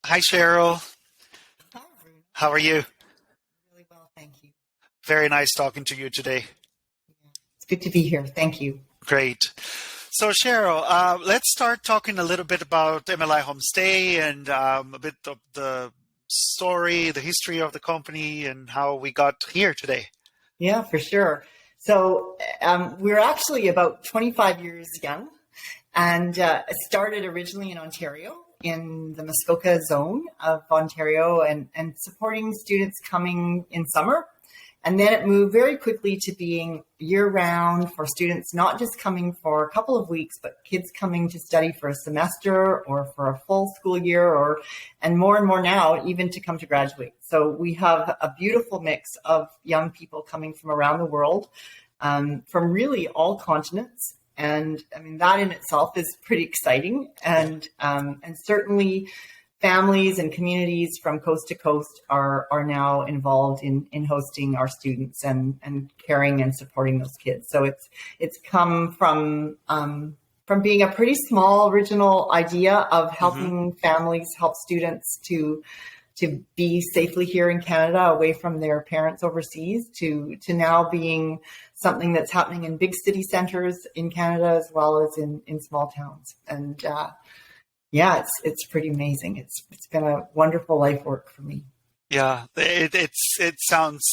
Hi, Cheryl. Hi, Bruno. How are you? Really well, thank you. Very nice talking to you today. Yeah. It's good to be here. Thank you. Great. So, Cheryl, let's start talking a little bit about MLI Homestay and a bit of the story, the history of the company, and how we got here today. Yeah, for sure. So we're actually about 25 years young and started originally in Ontario, in the Muskoka zone of Ontario, and supporting students coming in summer. And then it moved very quickly to being year round for students, not just coming for a couple of weeks, but kids coming to study for a semester or for a full school year, and more now, even to come to graduate. So we have a beautiful mix of young people coming from around the world, from really all continents. And I mean, that in itself is pretty exciting. And certainly families and communities from coast to coast are now involved in hosting our students and caring and supporting those kids. So it's come from being a pretty small original idea of helping families, help students to be safely here in Canada, away from their parents overseas, to now being something that's happening in big city centers in Canada as well as in small towns. And yeah, it's pretty amazing. It's been a wonderful life work for me. Yeah, it sounds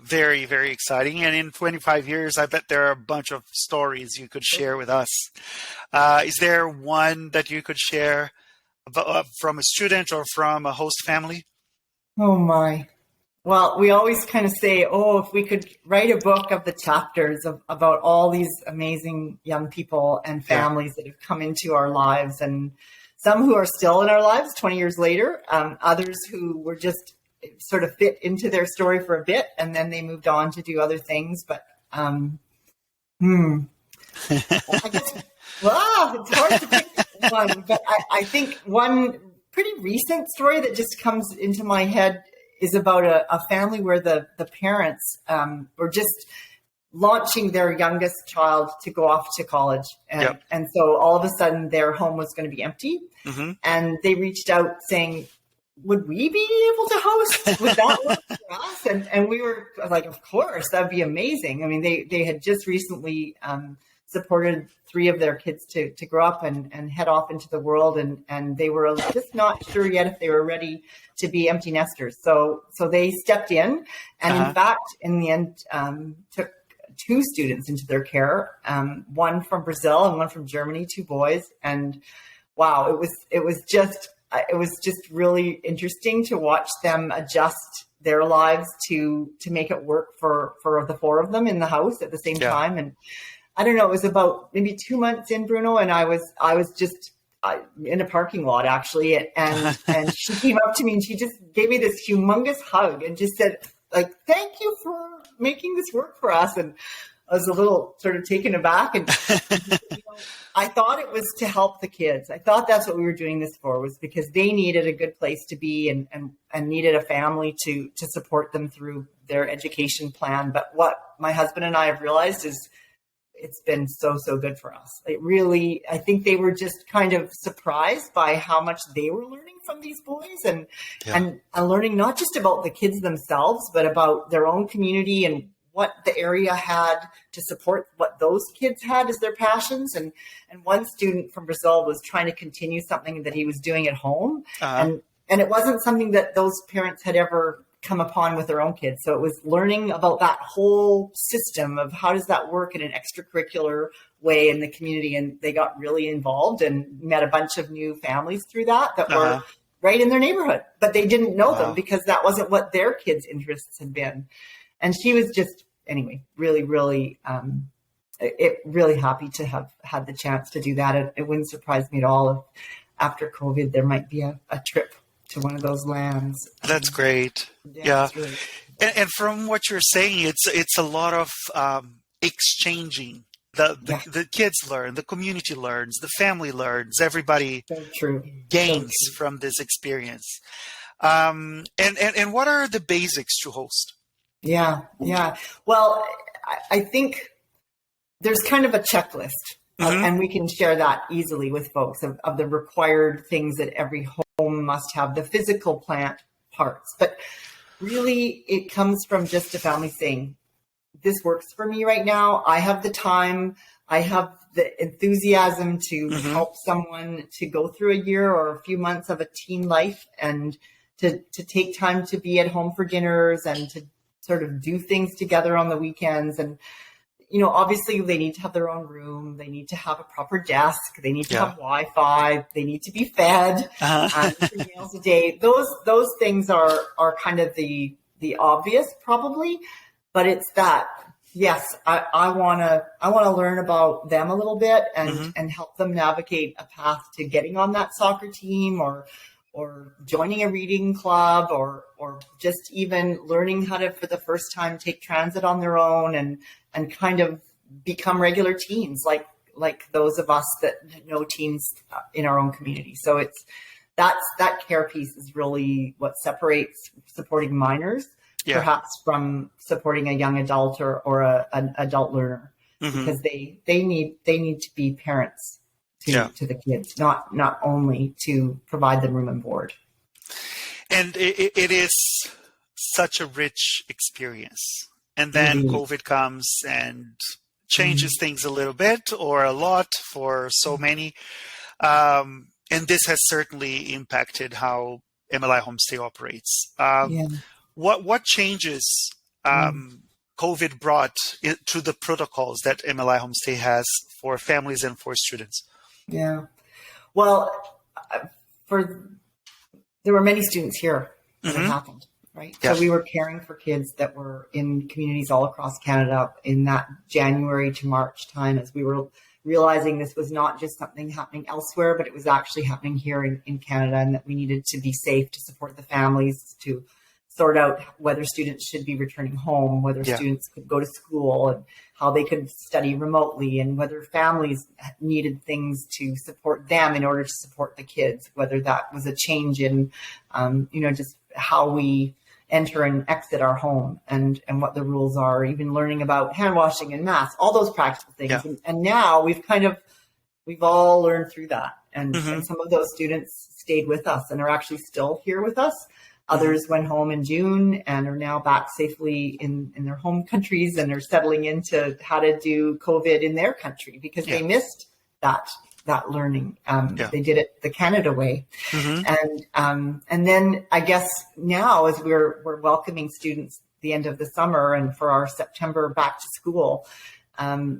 very, very exciting. And in 25 years, I bet there are a bunch of stories you could share with us. Is there one that you could share from a student or from a host family? Oh my. Well, we always kind of say, oh, if we could write a book of the chapters about all these amazing young people and Yeah. families that have come into our lives, and some who are still in our lives 20 years later, others who were just sort of fit into their story for a bit and then they moved on to do other things. But I guess, it's hard to pick one, but I think one pretty recent story that just comes into my head is about a family where the parents were just launching their youngest child to go off to college. And so all of a sudden their home was going to be empty. And they reached out saying, would we be able to host? Would that work for us? And we were like, of course, that'd be amazing. I mean, they had just recently supported 3 of their kids to grow up and head off into the world. And they were just not sure yet if they were ready to be empty nesters. So they stepped in and in fact, in the end, took 2 students into their care, one from Brazil and one from Germany, 2 boys. And wow, it was just really interesting to watch them adjust their lives to make it work for the 4 of them in the house at the same time. And I don't know, it was about maybe 2 months in, Bruno, and I was just in a parking lot actually, and she came up to me and she just gave me this humongous hug and just said, like, thank you for making this work for us. And I was a little sort of taken aback, and I thought it was to help the kids. I thought that's what we were doing this for, was because they needed a good place to be and needed a family to support them through their education plan. But what my husband and I have realized is it's been so good for us. It really, I think they were just kind of surprised by how much they were learning from these boys and learning not just about the kids themselves, but about their own community and what the area had to support what those kids had as their passions. And one student from Brazil was trying to continue something that he was doing at home. And it wasn't something that those parents had ever come upon with their own kids. So it was learning about that whole system of how does that work in an extracurricular way in the community. And they got really involved and met a bunch of new families through that were right in their neighborhood, but they didn't know them because that wasn't what their kids' interests had been. And she was just, anyway, really, really happy to have had the chance to do that. It wouldn't surprise me at all if after COVID there might be a trip to one of those lands. That's great. Yeah. Really, and from what you're saying, it's a lot of exchanging. The kids learn, the community learns, the family learns, everybody gains from this experience. And what are the basics to host? Yeah. Well, I think there's kind of a checklist, and we can share that easily with folks of the required things that every home must have the physical plant parts. But really, it comes from just a family saying, this works for me right now. I have the time. I have the enthusiasm to help someone to go through a year or a few months of a teen life, and to take time to be at home for dinners and to sort of do things together on the weekends. And, you know, obviously they need to have their own room. They need to have a proper desk. They need to have Wi-Fi. They need to be fed 3 meals a day. Those things are kind of the obvious probably, but it's that, yes, I want to learn about them a little bit and help them navigate a path to getting on that soccer team or joining a reading club or just even learning how to, for the first time, take transit on their own and kind of become regular teens like those of us that know teens in our own community. So that care piece is really what separates supporting minors perhaps from supporting a young adult or an adult learner, because they need to be parents to the kids, not only to provide them room and board. And it is such a rich experience. And then COVID comes and changes things a little bit or a lot for so many. And this has certainly impacted how MLI Homestay operates. What changes COVID brought to the protocols that MLI Homestay has for families and for students? Yeah. Well, there were many students here when it happened, right? Yeah. So we were caring for kids that were in communities all across Canada in that January to March time, as we were realizing this was not just something happening elsewhere, but it was actually happening here in Canada, and that we needed to be safe to support the families, to sort out whether students should be returning home, whether students could go to school, and how they could study remotely, and whether families needed things to support them in order to support the kids, whether that was a change in, just how we enter and exit our home and what the rules are, even learning about hand washing and masks, all those practical things. Yeah. And now we've all learned through that. And some of those students stayed with us and are actually still here with us. Others went home in June and are now back safely in their home countries and are settling into how to do COVID in their country, because they missed that learning. They did it the Canada way. And then I guess now, as we're welcoming students at the end of the summer and for our September back to school,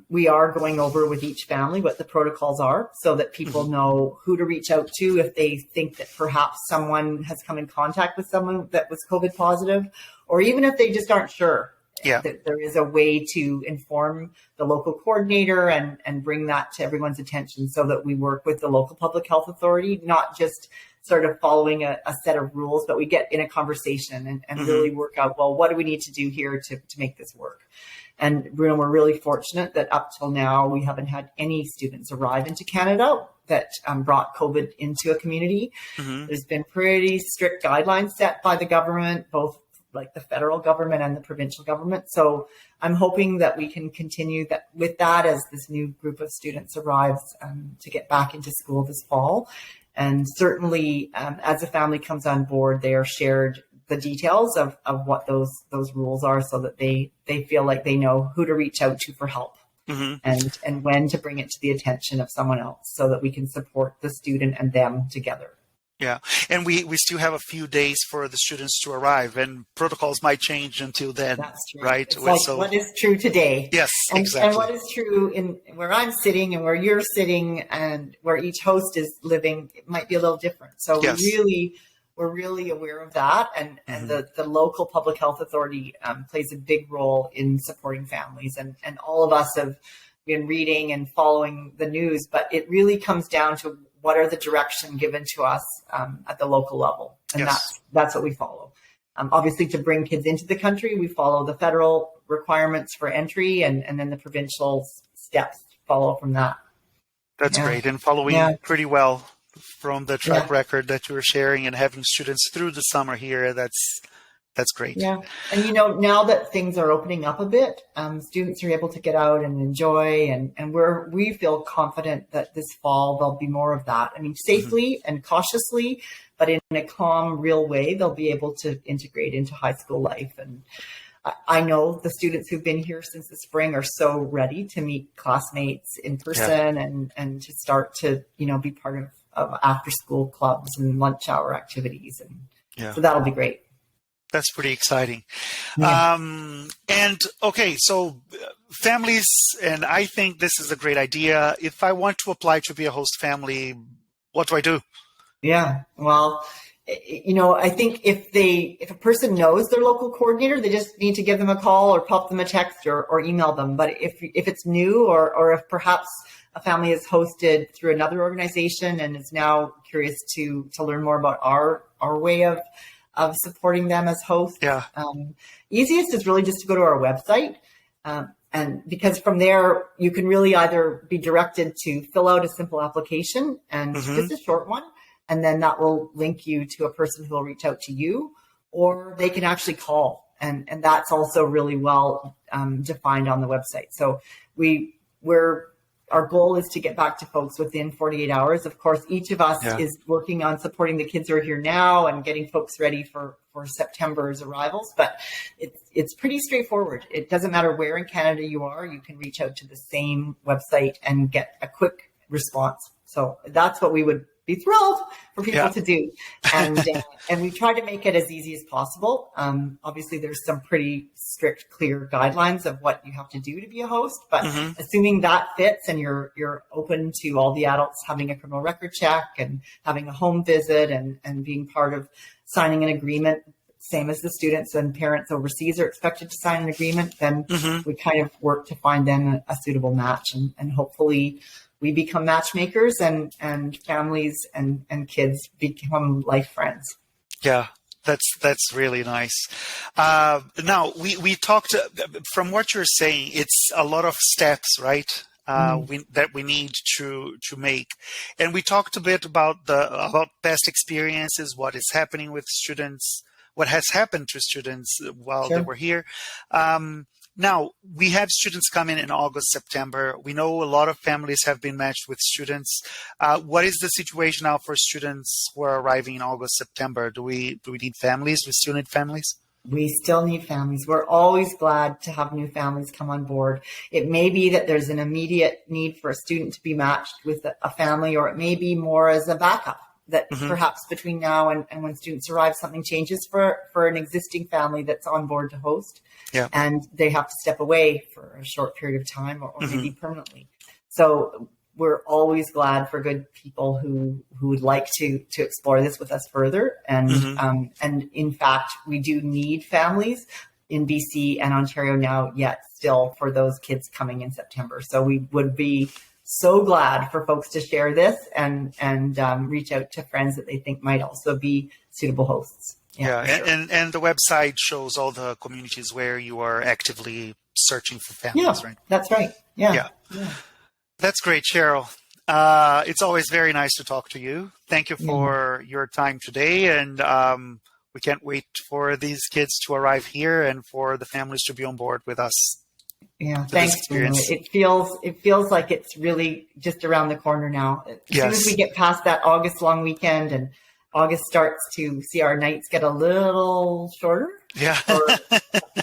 we are going over with each family what the protocols are, so that people know who to reach out to if they think that perhaps someone has come in contact with someone that was COVID positive, or even if they just aren't sure. That there is a way to inform the local coordinator and bring that to everyone's attention, so that we work with the local public health authority, not just sort of following a set of rules, but we get in a conversation and really work out, well, what do we need to do here to make this work? And Bruno, we're really fortunate that up till now, we haven't had any students arrive into Canada that brought COVID into a community. There's been pretty strict guidelines set by the government, both like the federal government and the provincial government. So I'm hoping that we can continue with that as this new group of students arrives to get back into school this fall. And certainly as a family comes on board, they are shared the details of what those rules are, so that they feel like they know who to reach out to for help and when to bring it to the attention of someone else, so that we can support the student and them together. Yeah. And we still have a few days for the students to arrive, and protocols might change until then. That's true. Right? It's like what is true today. Yes, exactly. And what is true in where I'm sitting and where you're sitting and where each host is living, it might be a little different. So we're really aware of that. And the local public health authority plays a big role in supporting families. And all of us have been reading and following the news, but it really comes down to what are the direction given to us at the local level. And that's what we follow. Obviously, to bring kids into the country, we follow the federal requirements for entry, and then the provincial steps follow from that. That's great. And following pretty well from the track record that you were sharing, and having students through the summer here, that's That's great. Yeah. And, now that things are opening up a bit, students are able to get out and enjoy, and we feel confident that this fall there'll be more of that. I mean, safely and cautiously, but in a calm, real way, they'll be able to integrate into high school life. And I know the students who've been here since the spring are so ready to meet classmates in person and to start to, be part of after school clubs and lunch hour activities. And so that'll be great. That's pretty exciting. Yeah. And okay, so families, and I think this is a great idea. If I want to apply to be a host family, what do I do? Yeah, well, I think if a person knows their local coordinator, they just need to give them a call or pop them a text or email them. But if it's new or if perhaps a family is hosted through another organization and is now curious to learn more about our way of supporting them as hosts. Yeah. Easiest is really just to go to our website. And because from there, you can really either be directed to fill out a simple application and just a short one, and then that will link you to a person who will reach out to you, or they can actually call. And that's also really well defined on the website. So our goal is to get back to folks within 48 hours. Of course, each of us is working on supporting the kids who are here now and getting folks ready for September's arrivals. But it's pretty straightforward. It doesn't matter where in Canada you are. You can reach out to the same website and get a quick response. So that's what we would be thrilled for people to do. And we try to make it as easy as possible. Obviously, there's some pretty strict, clear guidelines of what you have to do to be a host. But assuming that fits and you're open to all the adults having a criminal record check and having a home visit and being part of signing an agreement, same as the students and parents overseas are expected to sign an agreement, then we kind of work to find them a suitable match. And hopefully we become matchmakers and families and kids become life friends. Yeah, that's really nice. Now we talked from what you're saying. It's a lot of steps, right? That we need to make, and we talked a bit about past experiences, what is happening with students, what has happened to students while they were here. Now, we have students come in August, September. We know a lot of families have been matched with students. What is the situation now for students who are arriving in August, September? Do we need families? We still need families? We still need families. We're always glad to have new families come on board. It may be that there's an immediate need for a student to be matched with a family, or it may be more as a backup. That perhaps between now and when students arrive, something changes for an existing family that's on board to host. Yeah. And they have to step away for a short period of time or maybe permanently. So we're always glad for good people who would like to explore this with us further. And in fact, we do need families in BC and Ontario now yet still for those kids coming in September. So we would be so glad for folks to share this and reach out to friends that they think might also be suitable hosts. Yeah, sure. and the website shows all the communities where you are actively searching for families, right? That's right. Yeah. That's great, Cheryl. It's always very nice to talk to you. Thank you for your time today, and we can't wait for these kids to arrive here and for the families to be on board with us. Yeah, thanks. It feels like it's really just around the corner now. As soon as we get past that August long weekend and August starts to see our nights get a little shorter,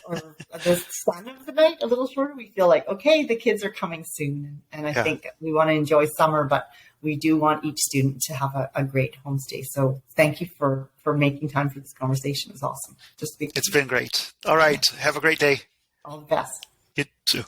or the sun of the night a little shorter, we feel like, okay, the kids are coming soon. And I think we want to enjoy summer, but we do want each student to have a great homestay. So thank you for making time for this conversation. It was awesome. It's been great. All right. Have a great day. All the best. You too.